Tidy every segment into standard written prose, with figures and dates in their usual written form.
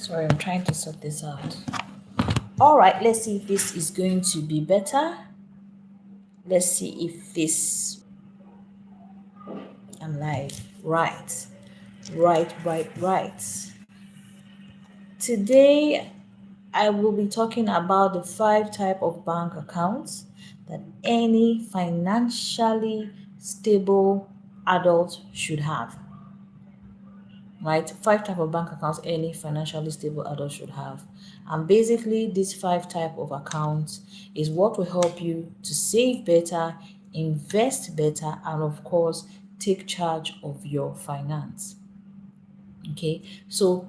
Sorry, I'm trying to sort this out. All right, let's see if this is going to be better. Let's see if this. I'm live. Right. Today, I will be talking about the 5 type of bank accounts that any financially stable adult should have. Right, 5 type of bank accounts any financially stable adult should have, and basically these 5 type of accounts is what will help you to save better, invest better, and of course take charge of your finance. Okay, so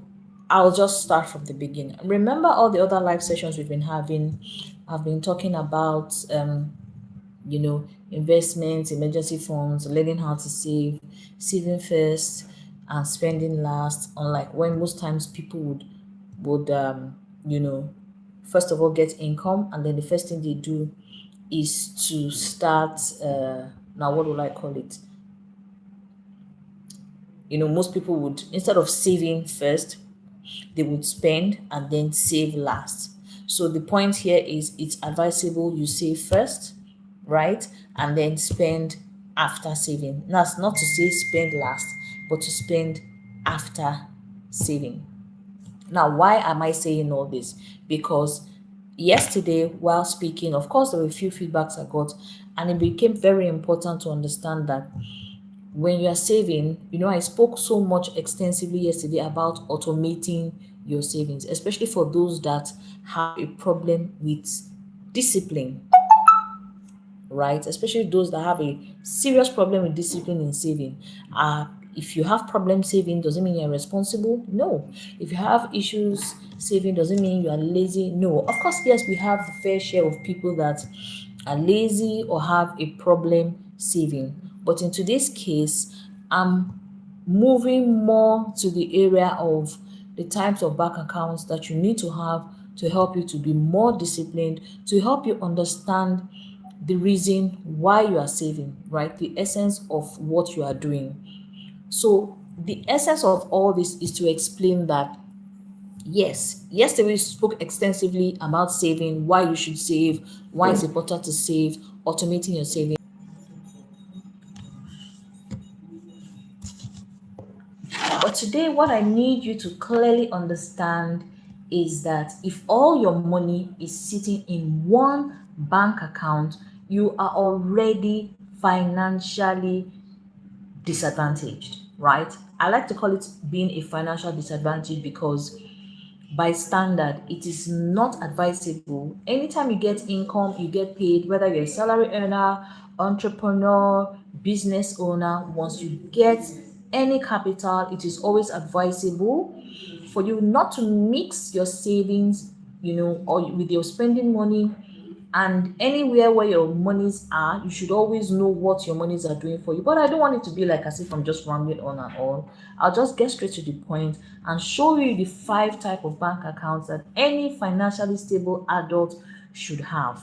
I'll just start from the beginning. Remember all the other live sessions we've been having. I've been talking about investments, emergency funds, learning how to save, saving first and spending last. Unlike when most times people would first of all get income, and then the first thing they do is to start now what would I call it? Most people would, instead of saving first, they would spend and then save last. So the point here is it's advisable you save first, right? And then spend after saving. That's not to say spend last, but to spend after saving. Now, why am I saying all this? Because yesterday, while speaking, of course, there were a few feedbacks I got, and it became very important to understand that when you are saving, I spoke so much extensively yesterday about automating your savings, especially for those that have a problem with discipline, right? Especially those that have a serious problem with discipline in saving. If you have problem saving, does it mean you're responsible? No. If you have issues saving, does it mean you are lazy? No. Of course, yes, we have the fair share of people that are lazy or have a problem saving. But in today's case, I'm moving more to the area of the types of bank accounts that you need to have to help you to be more disciplined, to help you understand the reason why you are saving, right? The essence of what you are doing. So, the essence of all this is to explain that yes, yesterday we spoke extensively about saving, why you should save, why it's important to save, automating your saving. But today, what I need you to clearly understand is that if all your money is sitting in one bank account, you are already financially disadvantaged, right? I like to call it being a financial disadvantage because by standard, it is not advisable. Anytime you get income, you get paid, whether you're a salary earner, entrepreneur, business owner, once you get any capital, it is always advisable for you not to mix your savings, or with your spending money, and anywhere where your monies are, you should always know what your monies are doing for you. But I don't want it to be like as if I'm just rambling on and on. I'll just get straight to the point and show you the 5 type of bank accounts that any financially stable adult should have.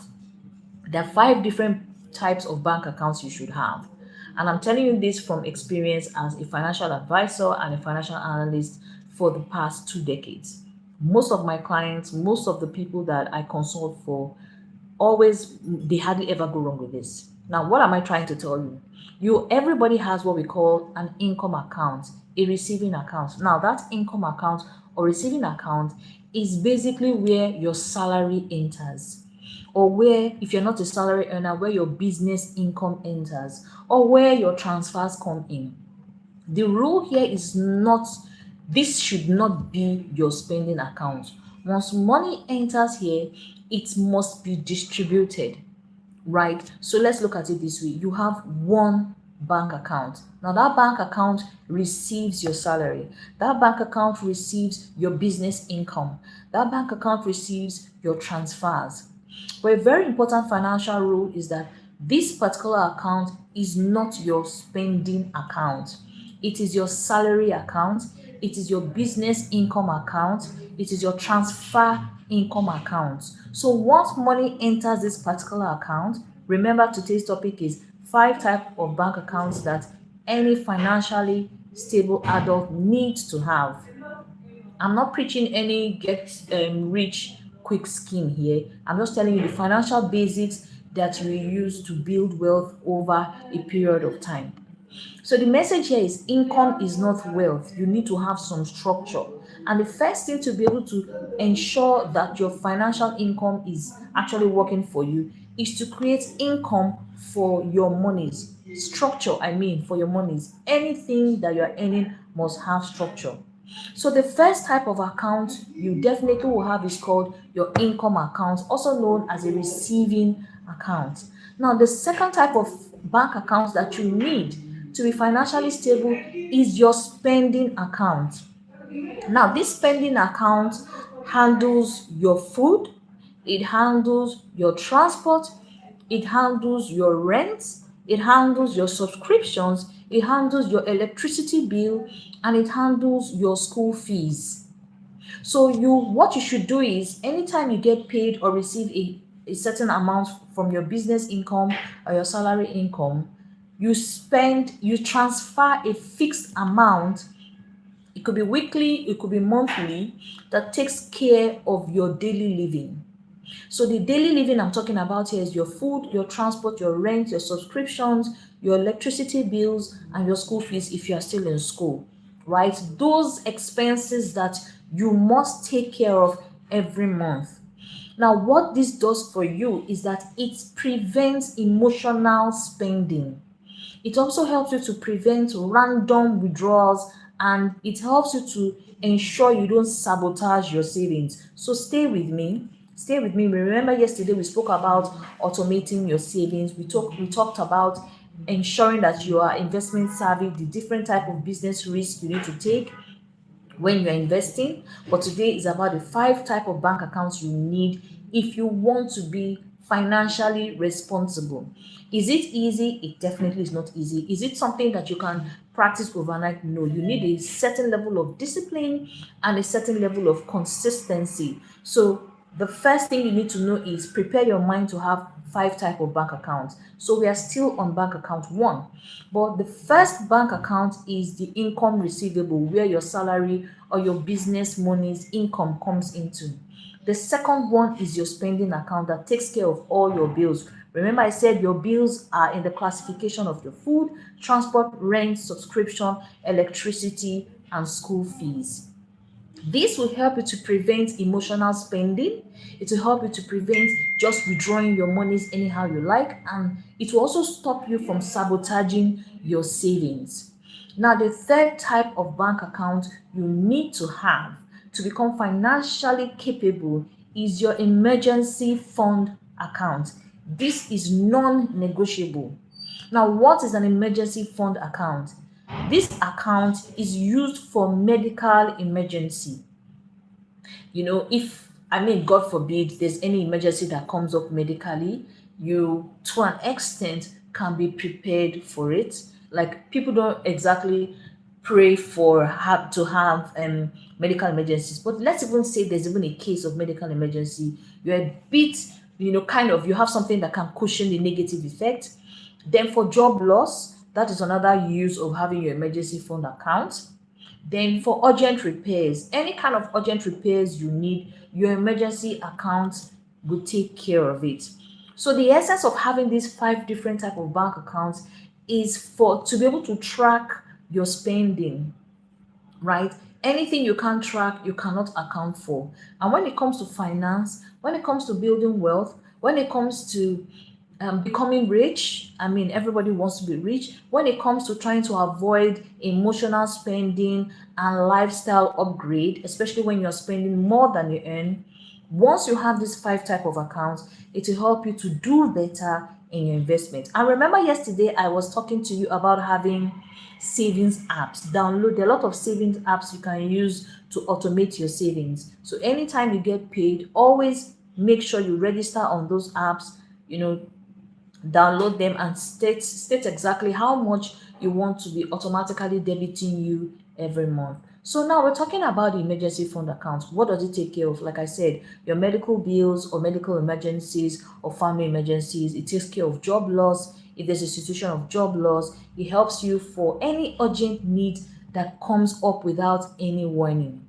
There are 5 different types of bank accounts you should have. And I'm telling you this from experience as a financial advisor and a financial analyst for the past 2 decades. Most of my clients, most of the people that I consult for, always they hardly ever go wrong with this. Now, what am I trying to tell you? Everybody has what we call an income account, a receiving account. Now, that income account or receiving account is basically where your salary enters, or where, if you're not a salary earner, where your business income enters, or where your transfers come in. The rule here is not, this should not be your spending account. Once money enters here, it must be distributed, right? So let's look at it this way. You have one bank account. Now that bank account receives your salary. That bank account receives your business income. That bank account receives your transfers. But a very important financial rule is that this particular account is not your spending account. It is your salary account. It is your business income account. It is your transfer income account. So once money enters this particular account, remember today's topic is 5 types of bank accounts that any financially stable adult needs to have. I'm not preaching any get rich quick scheme here. I'm just telling you the financial basics that you use to build wealth over a period of time. So the message here is income is not wealth. You need to have some structure. And the first thing to be able to ensure that your financial income is actually working for you is to create income for your monies. Structure, I mean, for your monies. Anything that you're earning must have structure. So the first type of account you definitely will have is called your income account, also known as a receiving account. Now, the second type of bank account that you need to be financially stable is your spending account. Now, this spending account handles your food, it handles your transport, it handles your rent, it handles your subscriptions, it handles your electricity bill, and it handles your school fees. So what you should do is anytime you get paid or receive a certain amount from your business income or your salary income, you transfer a fixed amount. It could be weekly, it could be monthly, that takes care of your daily living. So the daily living I'm talking about here is your food, your transport, your rent, your subscriptions, your electricity bills, and your school fees if you are still in school, right? Those expenses that you must take care of every month. Now, what this does for you is that it prevents emotional spending. It also helps you to prevent random withdrawals, and it helps you to ensure you don't sabotage your savings. So stay with me. Stay with me. Remember yesterday we spoke about automating your savings. We talked about ensuring that you are investment savvy, the different type of business risk you need to take when you're investing. But today is about the five type of bank accounts you need if you want to be financially responsible. Is it easy? It definitely is not easy. Is it something that you can practice overnight? No, you need a certain level of discipline and a certain level of consistency. So the first thing you need to know is prepare your mind to have five type of bank accounts. So we are still on bank account one, but the first bank account is the income receivable, where your salary or your business money's income comes into. The second one is your spending account that takes care of all your bills. Remember, I said your bills are in the classification of your food, transport, rent, subscription, electricity, and school fees. This will help you to prevent emotional spending. It will help you to prevent just withdrawing your monies anyhow you like, and it will also stop you from sabotaging your savings. Now, the third type of bank account you need to have to become financially capable is your emergency fund account. This is non-negotiable. Now, what is an emergency fund account? This account is used for medical emergency. If, I mean, God forbid, there's any emergency that comes up medically, you, to an extent, can be prepared for it. Like, people don't exactly pray for have to have medical emergencies, but let's even say there's even a case of medical emergency, you're a bit, kind of, you have something that can cushion the negative effect. Then for job loss, that is another use of having your emergency fund account. Then for urgent repairs, any kind of urgent repairs you need, your emergency account will take care of it. So the essence of having these five different type of bank accounts is for to be able to track your spending, right? Anything you can't track, you cannot account for. And when it comes to finance, when it comes to building wealth, when it comes to becoming rich, I mean, everybody wants to be rich. When it comes to trying to avoid emotional spending and lifestyle upgrade, especially when you're spending more than you earn, once you have these five type of accounts, it will help you to do better in your investment. And remember yesterday I was talking to you about having savings apps. Download a lot of savings apps you can use to automate your savings. So anytime you get paid, always make sure you register on those apps, download them and state exactly how much you want to be automatically debiting you every month. So now we're talking about the emergency fund account. What does it take care of? Like I said, your medical bills or medical emergencies or family emergencies. It takes care of job loss. If there's a situation of job loss, it helps you for any urgent need that comes up without any warning.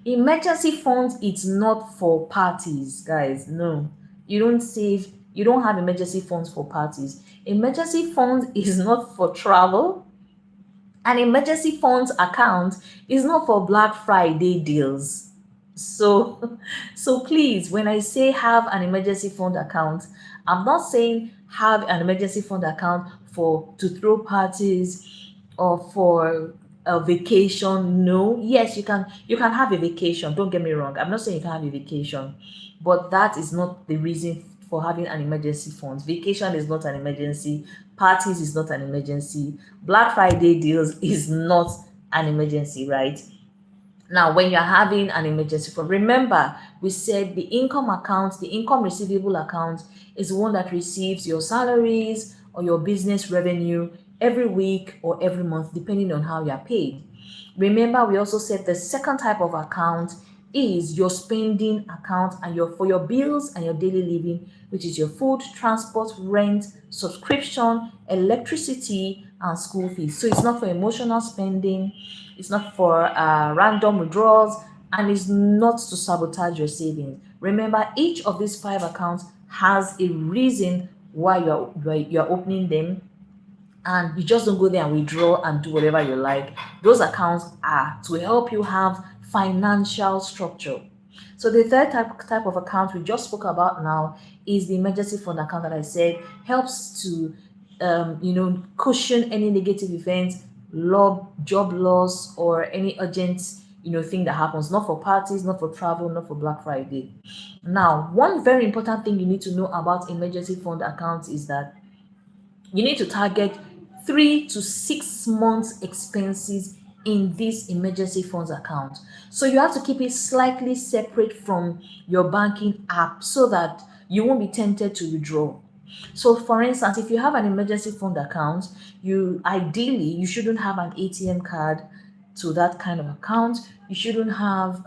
Emergency funds, it's not for parties, guys. No, you don't save, you don't have emergency funds for parties. Emergency funds is not for travel. An emergency funds account is not for Black Friday deals. So, so please, when I say have an emergency fund account, I'm not saying have an emergency fund account for to throw parties or for a vacation. No, yes, you can have a vacation. Don't get me wrong. I'm not saying you can have a vacation, but that is not the reason for having an emergency fund. Vacation is not an emergency. Parties is not an emergency. Black Friday deals is not an emergency, right? Now, when you're having an emergency fund, remember we said the income account, the income receivable account is the one that receives your salaries or your business revenue every week or every month, depending on how you're paid. Remember, we also said the second type of account is your spending account and your for your bills and your daily living, which is your food, transport, rent, subscription, electricity, and school fees. So it's not for emotional spending, it's not for random withdrawals, and it's not to sabotage your savings. Remember, each of these five accounts has a reason why you're opening them, and you just don't go there and withdraw and do whatever you like. Those accounts are to help you have financial structure. So the third type of account we just spoke about now is the emergency fund account that I said helps to cushion any negative events, job loss, or any urgent thing that happens. Not for parties, not for travel, not for Black Friday. Now, one very important thing you need to know about emergency fund accounts is that you need to target 3 to 6 months expenses in this emergency funds account. So you have to keep it slightly separate from your banking app so that you won't be tempted to withdraw. So for instance, if you have an emergency fund account, you shouldn't have an ATM card to that kind of account. You shouldn't have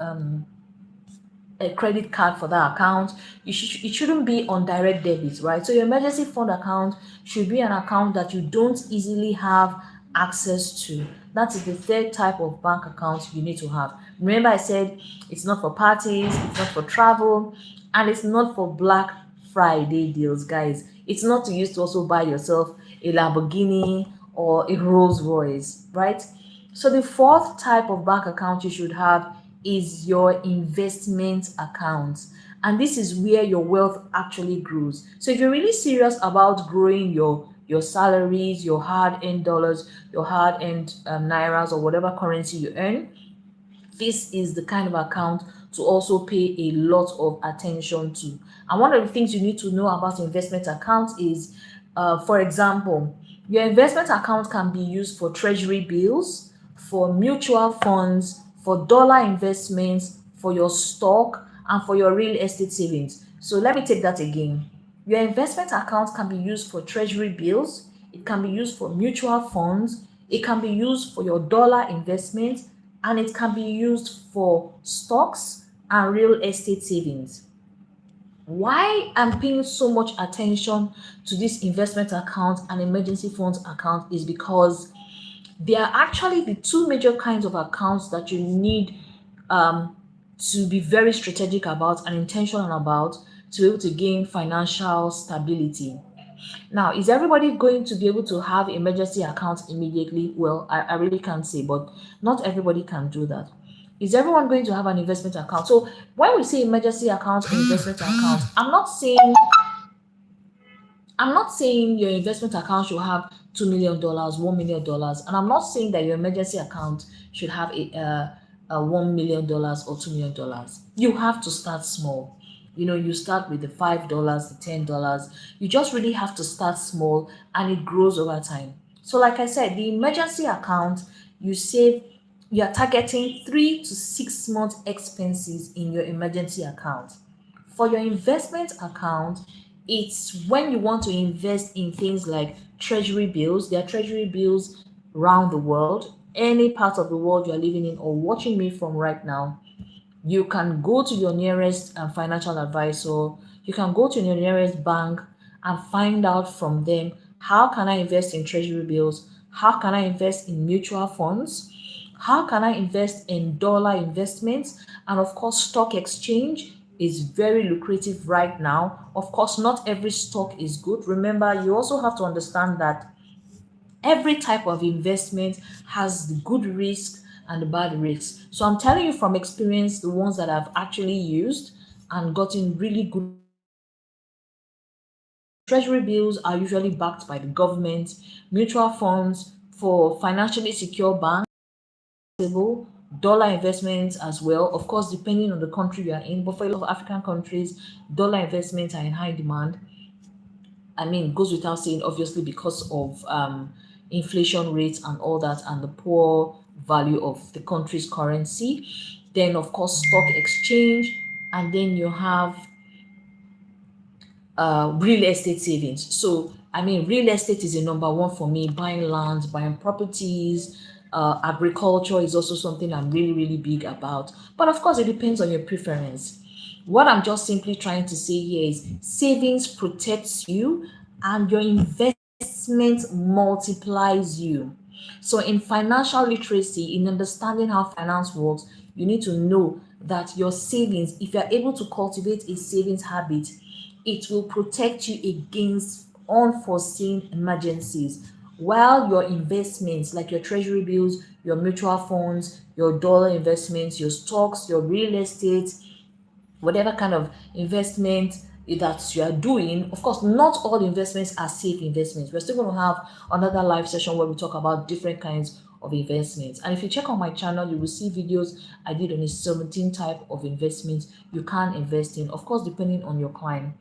a credit card for that account. It shouldn't be on direct debit, right? So your emergency fund account should be an account that you don't easily have access to. That is the third type of bank account you need to have. Remember, I said it's not for parties, it's not for travel, and it's not for Black Friday deals, guys. It's not to use to also buy yourself a Lamborghini or a Rolls Royce, right? So the fourth type of bank account you should have is your investment account. And this is where your wealth actually grows. So if you're really serious about growing your salaries, your hard-earned dollars, your hard-earned nairas, or whatever currency you earn, this is the kind of account to also pay a lot of attention to. And one of the things you need to know about investment accounts is, for example, your investment account can be used for treasury bills, for mutual funds, for dollar investments, for your stock, and for your real estate savings. So let me take that again. Your investment account can be used for treasury bills, it can be used for mutual funds, it can be used for your dollar investments, and it can be used for stocks and real estate savings. Why I'm paying so much attention to this investment account and emergency funds account is because they are actually the two major kinds of accounts that you need to be very strategic about and intentional about to be able to gain financial stability. Now, is everybody going to be able to have emergency accounts immediately? Well, I really can't say, but not everybody can do that. Is everyone going to have an investment account? So when we say emergency account or investment account, I'm not saying your investment account should have $2 million, $1 million, and I'm not saying that your emergency account should have a $1 million or $2 million. You have to start small. You start with the $5, the $10. You just really have to start small, and it grows over time. So, like I said, the emergency account, you save, you are targeting 3 to 6 months expenses in your emergency account. For your investment account, it's when you want to invest in things like treasury bills. There are treasury bills around the world, any part of the world you're living in or watching me from right now. You can go to your nearest financial advisor, you can go to your nearest bank and find out from them, how can I invest in treasury bills, how can I invest in mutual funds, How can I invest in dollar investments? And of course, stock exchange is very lucrative right now. Of course, not every stock is good. Remember, you also have to understand that every type of investment has the good risk and the bad risks. So I'm telling you from experience, the ones that I've actually used and gotten really good. Treasury bills are usually backed by the government, mutual funds for financially secure banks, dollar investments as well. Of course, depending on the country you are in, but for a lot of African countries, dollar investments are in high demand. I mean, it goes without saying, obviously, because of inflation rates and all that, and the poor value of the country's currency. Then, of course, stock exchange, and then you have real estate savings. So, I mean, real estate is a number one for me. Buying lands, buying properties, agriculture is also something I'm really, really big about. But of course, it depends on your preference. What I'm just simply trying to say here is savings protects you and your investment multiplies you. So, in financial literacy, in understanding how finance works, you need to know that your savings, if you're able to cultivate a savings habit, it will protect you against unforeseen emergencies. While your investments, like your treasury bills, your mutual funds, your dollar investments, your stocks, your real estate, whatever kind of investment that you are doing, of course, not all investments are safe investments. We're still going to have another live session where we talk about different kinds of investments. And if you check on my channel, you will see videos I did on a 17 type of investments you can invest in, of course, depending on your client.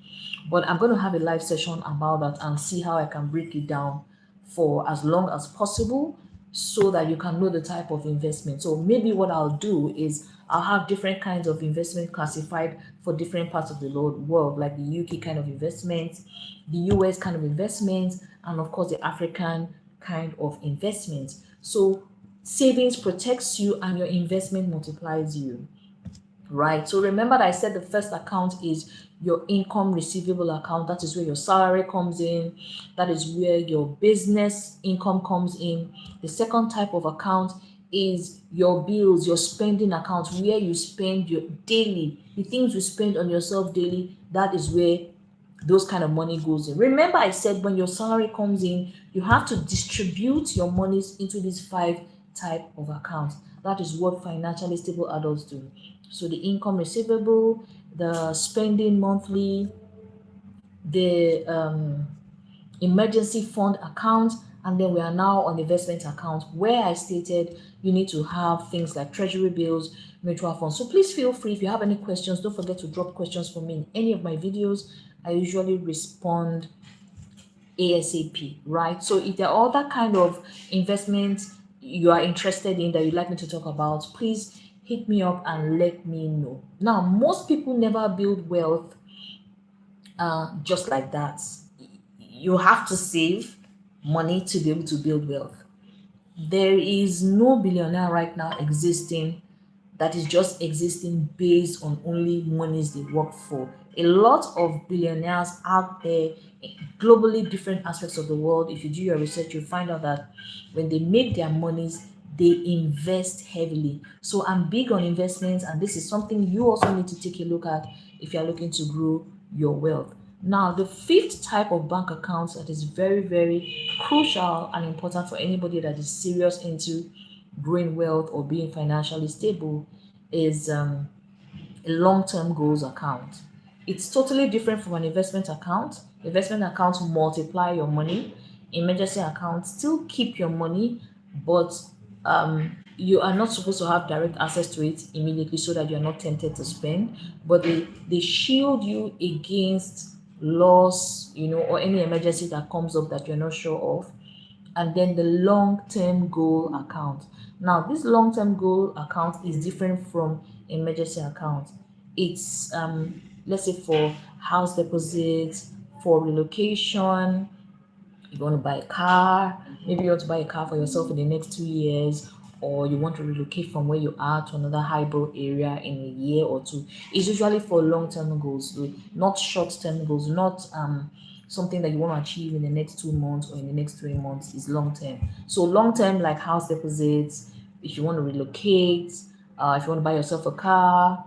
But I'm going to have a live session about that and see how I can break it down for as long as possible so that you can know the type of investment. So maybe what I'll do is I'll have different kinds of investment classified for different parts of the world, like the UK kind of investments, the US kind of investments, and of course the African kind of investments. So savings protects you and your investment multiplies you, right? So remember that I said the first account is your income receivable account. That is where your salary comes in. That is where your business income comes in. The second type of account is your bills, your spending account, where you spend your daily, the things you spend on yourself daily. That is where those kind of money goes in. Remember, I said when your salary comes in, you have to distribute your monies into these five type of accounts. That is what financially stable adults do. So the income receivable, the spending monthly, the emergency fund account, and then we are now on the investment account where I stated you need to have things like treasury bills, mutual funds. So please feel free if you have any questions, don't forget to drop questions for me in any of my videos. I usually respond ASAP, right? So if there are other kind of investments you are interested in that you'd like me to talk about, please hit me up and let me know. Now, most people never build wealth just like that. You have to save money to be able to build wealth. There is no billionaire right now existing that is just existing based on only monies they work for. A lot of billionaires out there, globally different aspects of the world, if you do your research, you'll find out that when they make their monies, they invest heavily. So I'm big on investments, and this is something you also need to take a look at if you're looking to grow your wealth. Now, the fifth type of bank accounts that is very, very crucial and important for anybody that is serious into growing wealth or being financially stable is a long-term goals account. It's totally different from an investment account. Investment accounts multiply your money. Emergency accounts still keep your money, but you are not supposed to have direct access to it immediately so that you're not tempted to spend. But they shield you against loss, or any emergency that comes up that you're not sure of. And then the long-term goal account. Now, this long-term goal account is different from emergency account. It's let's say for house deposits, for relocation. You want to buy a car, maybe you want to buy a car for yourself in the next 2 years, or you want to relocate from where you are to another hybrid area in a year or two. It's usually for long-term goals, not short-term goals, not something that you want to achieve in the next 2 months or in the next 3 months. Is long-term. So long-term, like house deposits, if you want to relocate, if you want to buy yourself a car,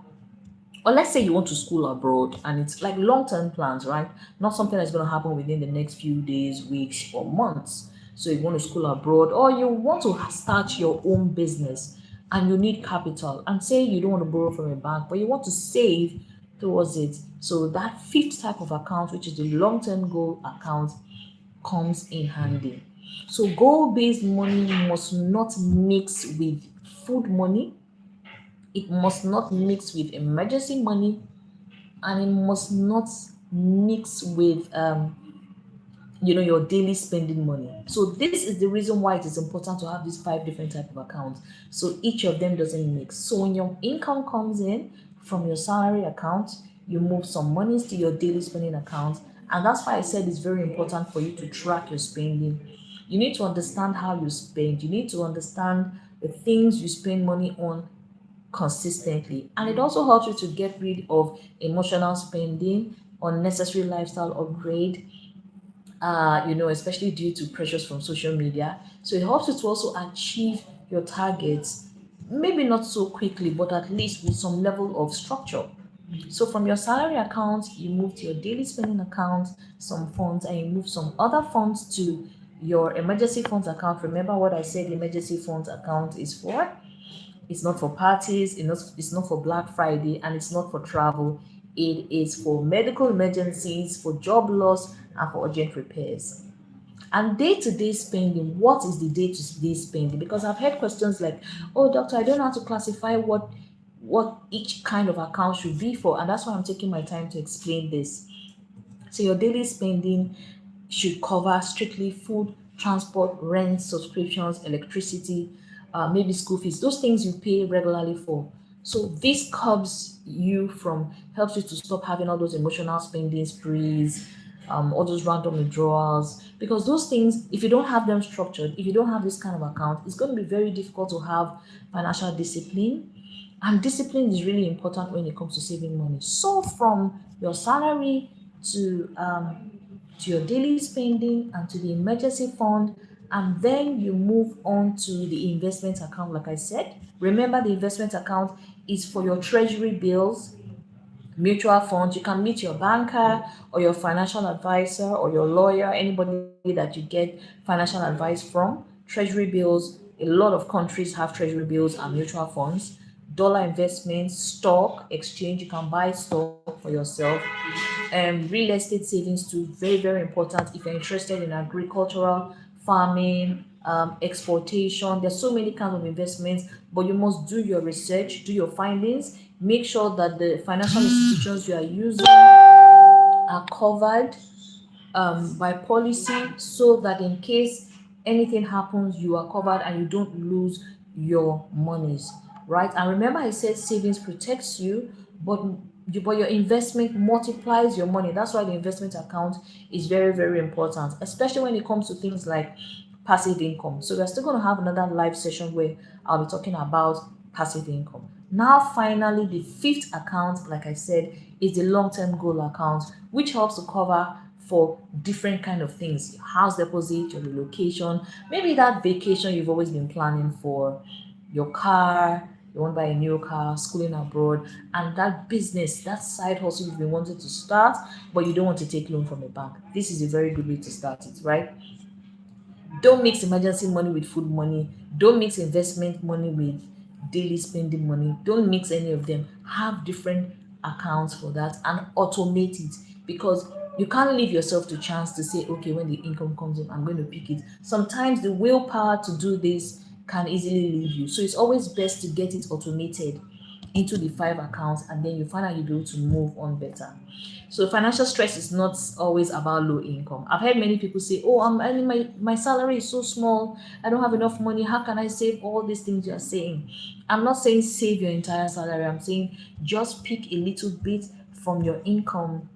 or let's say you want to school abroad and it's like long-term plans, right? Not something that's going to happen within the next few days, weeks, or months. So you want to school abroad, or you want to start your own business and you need capital, and say you don't want to borrow from a bank but you want to save towards it. So that fifth type of account, which is the long-term goal account, comes in handy. So goal-based money must not mix with food money, it must not mix with emergency money, and it must not mix with your daily spending money. So this is the reason why it is important to have these five different type of accounts, so each of them doesn't mix. So when your income comes in from your salary account, you move some monies to your daily spending account. And that's why I said it's very important for you to track your spending. You need to understand how you spend, you need to understand the things you spend money on consistently. And it also helps you to get rid of emotional spending, unnecessary lifestyle upgrade, especially due to pressures from social media. So it helps you to also achieve your targets, maybe not so quickly, but at least with some level of structure. So from your salary account, you move to your daily spending account, some funds, and you move some other funds to your emergency funds account. Remember what I said the emergency funds account is for? It's not for parties, it's not for Black Friday, and it's not for travel. It is for medical emergencies, for job loss, and for urgent repairs. And day-to-day spending, what is the day-to-day spending? Because I've heard questions like, oh doctor, I don't know how to classify what each kind of account should be for. And that's why I'm taking my time to explain this. So your daily spending should cover strictly food, transport, rent, subscriptions, electricity, maybe school fees, those things you pay regularly for. So this helps you to stop having all those emotional spending sprees, all those random withdrawals, because those things, if you don't have them structured, if you don't have this kind of account, it's going to be very difficult to have financial discipline. And discipline is really important when it comes to saving money. So from your salary to your daily spending and to the emergency fund, and then you move on to the investment account. Like I said, remember the investment account is for your treasury bills, mutual funds. You can meet your banker or your financial advisor or your lawyer, anybody that you get financial advice from. Treasury bills, a lot of countries have treasury bills and mutual funds. Dollar investments, stock exchange, you can buy stock for yourself. Real estate savings too, very very important if you're interested in agricultural farming, exportation. There's so many kinds of investments, but you must do your research, do your findings, make sure that the financial institutions you are using are covered by policy, so that in case anything happens, you are covered and you don't lose your monies, right? And remember, I said savings protects you, but your investment multiplies your money. That's why the investment account is very very important, especially when it comes to things like passive income. So we're still going to have another live session where I'll be talking about passive income. Now finally, the fifth account, like I said, is the long-term goal account, which helps to cover for different kind of things: house deposit, your relocation, maybe that vacation you've always been planning for, your car, you want to buy a new car, schooling abroad, and that business, that side hustle you've been wanting to start, but you don't want to take loan from a bank. This is a very good way to start it, right? Don't mix emergency money with food money. Don't mix investment money with daily spending money. Don't mix any of them. Have different accounts for that and automate it, because you can't leave yourself to chance to say, okay, when the income comes in, I'm going to pick it. Sometimes the willpower to do this can easily leave you. So it's always best to get it automated into the five accounts, and then you find out you'll be able to move on better. So financial stress is not always about low income. I've heard many people say, oh, I'm earning my salary is so small, I don't have enough money, how can I save all these things you're saying? I'm not saying save your entire salary, I'm saying just pick a little bit from your income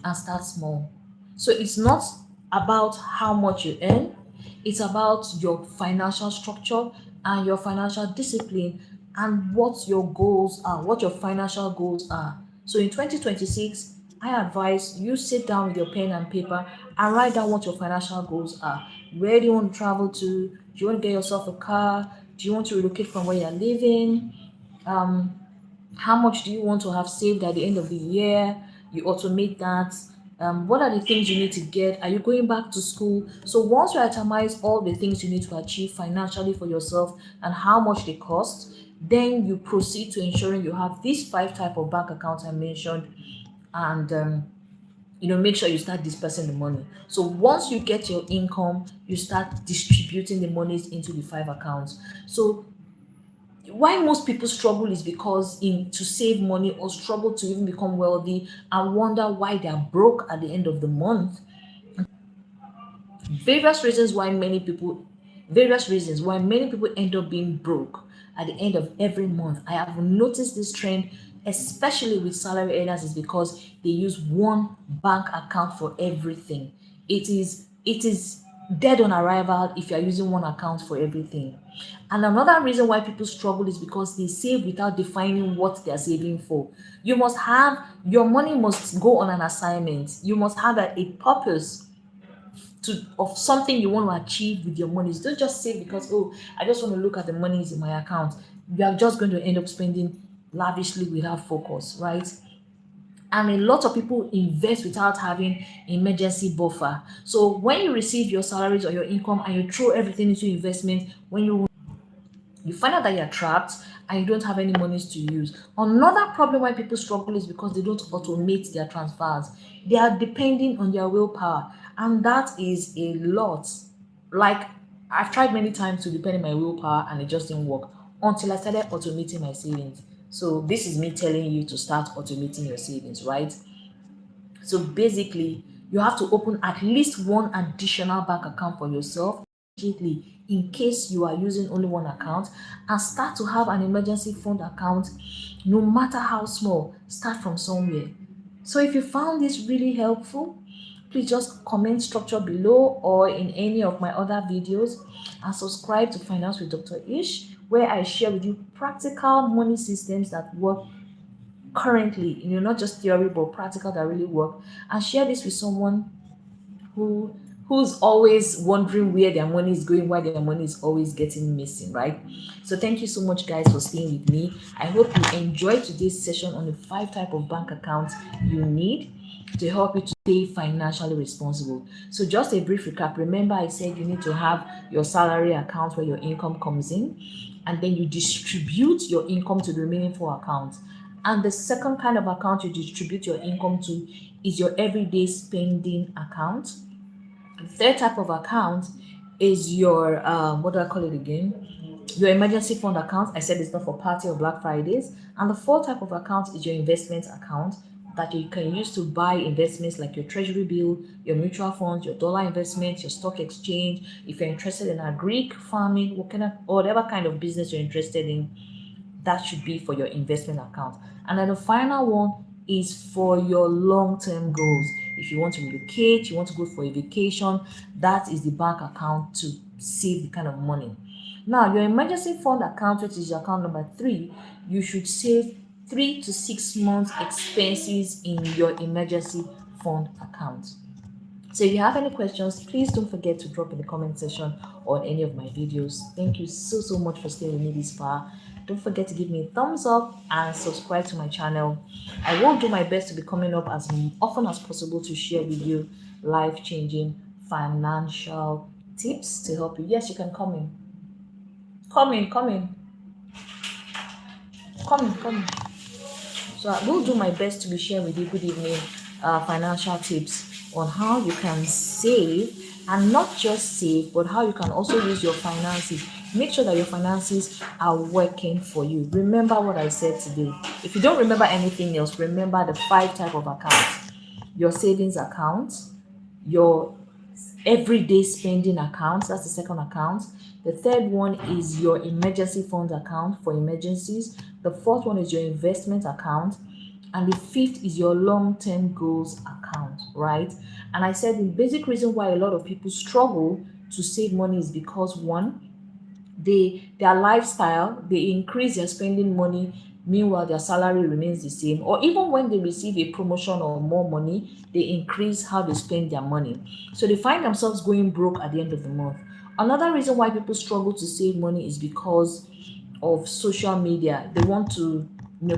and start small. So it's not about how much you earn, it's about your financial structure and your financial discipline, and what your goals are, what your financial goals are. So in 2026, I advise you sit down with your pen and paper and write down what your financial goals are. Where do you want to travel to? Do you want to get yourself a car? Do you want to relocate from where you're living? Um, how much do you want to have saved at the end of the year? You automate that. What are the things you need to get? Are you going back to school? So once you itemize all the things you need to achieve financially for yourself and how much they cost, then you proceed to ensuring you have these 5 type of bank accounts I mentioned, and make sure you start dispersing the money. So once you get your income, you start distributing the monies into the 5 accounts. So why most people struggle is because in to save money or struggle to even become wealthy and wonder why they are broke at the end of the month. Various reasons why many people end up being broke at the end of every month. I have noticed this trend, especially with salary earners, is because they use one bank account for everything. It is dead on arrival if you are using one account for everything. And another reason why people struggle is because they save without defining what they are saving for. Your money must go on an assignment. You must have a purpose of something you want to achieve with your monies. Don't just save because, oh, I just want to look at the monies in my account. You are just going to end up spending lavishly without focus, right? And a lot of people invest without having emergency buffer. So when you receive your salaries or your income and you throw everything into investment, when you find out that you're trapped and you don't have any monies to use. Another problem why people struggle is because they don't automate their transfers. They are depending on their willpower, and that is a lot. Like, I've tried many times to depend on my willpower and it just didn't work until I started automating my savings. So this is me telling you to start automating your savings, right? So basically, you have to open at least one additional bank account for yourself immediately in case you are using only one account, and start to have an emergency fund account. No matter how small, start from somewhere. So if you found this really helpful, please just comment structure below or in any of my other videos, and subscribe to Finance with Dr. Ish, where I share with you practical money systems that work currently, not just theory but practical that really work. And share this with someone who's always wondering where their money is going, why their money is always getting missing, right? So thank you so much, guys, for staying with me. I hope you enjoyed today's session on the 5 type of bank accounts you need to help you to stay financially responsible. So just a brief recap. Remember, I said you need to have your salary account where your income comes in, and then you distribute your income to the remaining 4 accounts. And the second kind of account you distribute your income to is your everyday spending account. The third type of account is your what do I call it again? Your emergency fund account. I said it's not for party or Black Fridays. And the fourth type of account is your investment account that you can use to buy investments like your treasury bill, your mutual funds, your dollar investments, your stock exchange. If you're interested in agric farming, whatever kind of business you're interested in, that should be for your investment account. And then the final one is for your long-term goals. If you want to relocate, you want to go for a vacation, that is the bank account to save the kind of money. Now, your emergency fund account, which is your account number 3, you should save 3 to 6 months expenses in your emergency fund account. So if you have any questions, please don't forget to drop in the comment section on any of my videos. Thank you so much for staying with me this far. Don't forget to give me a thumbs up and subscribe to my channel. I will do my best to be coming up as often as possible to share with you life-changing financial tips to help you. Yes, you can come in. Come in. So I will do my best to be sharing with you, good evening, financial tips on how you can save, and not just save, but how you can also use your finances. Make sure that your finances are working for you. Remember what I said today. If you don't remember anything else, remember the 5 type of accounts: your savings account, your everyday spending account, that's the second account. The third one is your emergency fund account for emergencies. The fourth one is your investment account, and the fifth is your long-term goals account, right? And I said the basic reason why a lot of people struggle to save money is because, one, their lifestyle, they increase their spending money Meanwhile, their salary remains the same, or even when they receive a promotion or more money, they increase how they spend their money. So they find themselves going broke at the end of the month. Another reason why people struggle to save money is because of social media. They want to,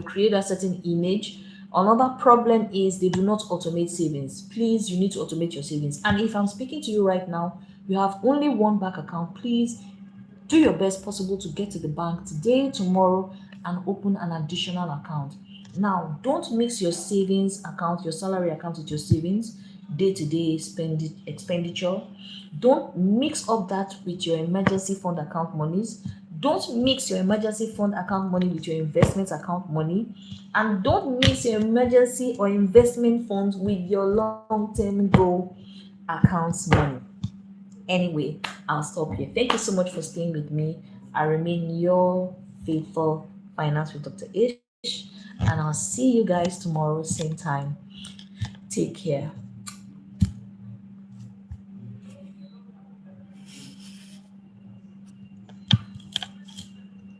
create a certain image. Another problem is they do not automate savings. Please, you need to automate your savings. And if I'm speaking to you right now, you have only one bank account. Please do your best possible to get to the bank today, tomorrow, and open an additional account. Now, don't mix your savings account, your salary account with your savings, day-to-day expenditure. Don't mix up that with your emergency fund account monies. Don't mix your emergency fund account money with your investment account money. And don't mix your emergency or investment funds with your long-term goal accounts money. Anyway, I'll stop here. Thank you so much for staying with me. I remain your faithful finance with Dr. Ish, and I'll see you guys tomorrow, same time. Take care.